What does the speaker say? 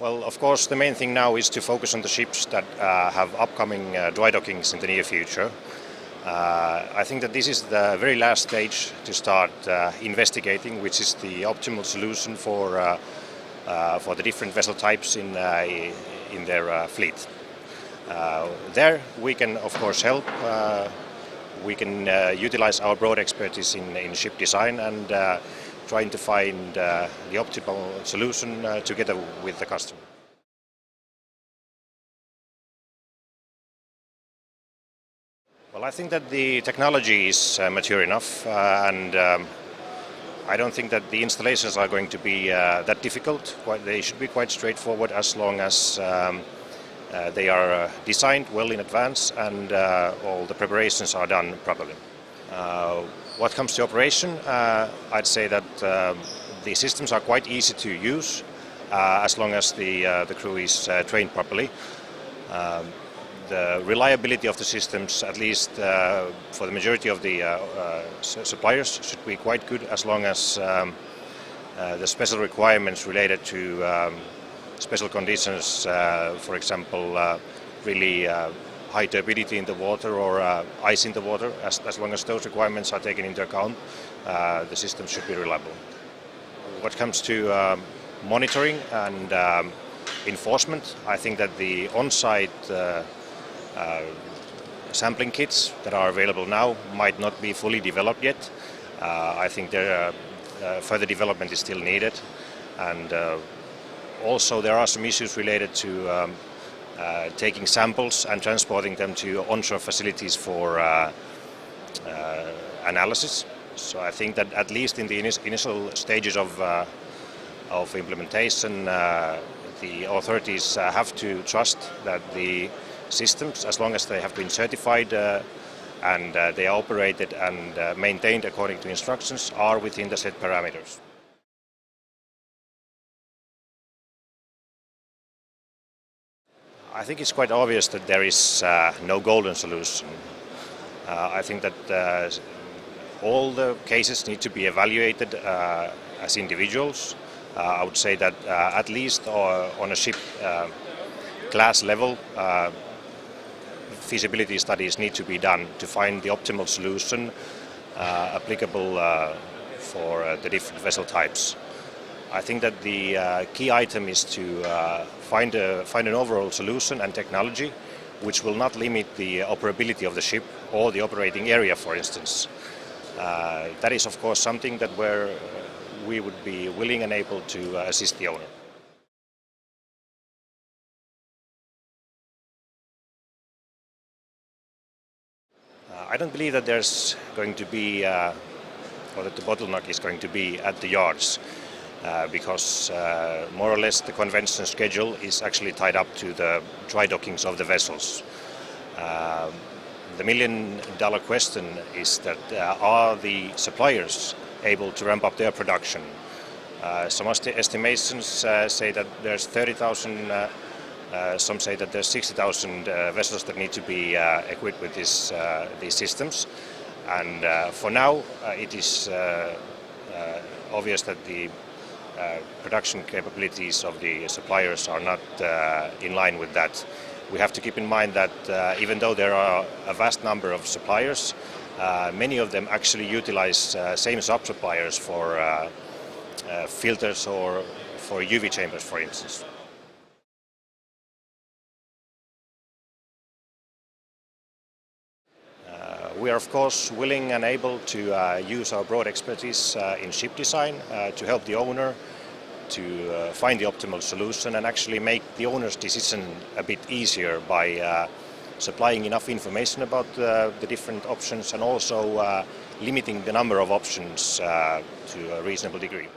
Well, of course, the main thing now is to focus on the ships that have upcoming dry dockings in the near future. I think that this is the very last stage to start investigating which is the optimal solution for the different vessel types in their fleet. There we can, of course, help. We can utilize our broad expertise in ship design and trying to find the optimal solution together with the customer. Well, I think that the technology is mature enough and I don't think that the installations are going to be that difficult. They should be quite straightforward as long as they are designed well in advance and all the preparations are done properly. What comes to operation, I'd say that the systems are quite easy to use as long as the crew is trained properly. The reliability of the systems, at least for the majority of the suppliers, should be quite good as long as the special requirements related to special conditions, for example, really high turbidity in the water or ice in the water, as long as those requirements are taken into account, the system should be reliable. What comes to monitoring and enforcement, I think that the on-site sampling kits that are available now might not be fully developed yet. I think further development is still needed, and also there are some issues related to taking samples and transporting them to onshore facilities for analysis. So I think that at least in the initial stages of implementation, the authorities have to trust that the systems, as long as they have been certified and they are operated and maintained according to instructions, are within the set parameters. I think it's quite obvious that there is no golden solution. I think that all the cases need to be evaluated as individuals. I would say that at least on a ship class level, feasibility studies need to be done to find the optimal solution applicable for the different vessel types. I think that the key item is to find an overall solution and technology which will not limit the operability of the ship or the operating area, for instance. That is, of course, something that where we would be willing and able to assist the owner. I don't believe that there's going to be, or that the bottleneck is going to be at the yards. Because more or less the convention schedule is actually tied up to the dry dockings of the vessels. The million-dollar question is that are the suppliers able to ramp up their production? Some estimations say that there's 30,000, some say that there's 60,000 vessels that need to be equipped with these systems. And for now it is obvious that the production capabilities of the suppliers are not in line with that. We have to keep in mind that even though there are a vast number of suppliers, many of them actually utilize same sub-suppliers for filters or for UV chambers, for instance. We are, of course, willing and able to use our broad expertise in ship design to help the owner to find the optimal solution and actually make the owner's decision a bit easier by supplying enough information about the different options and also limiting the number of options to a reasonable degree.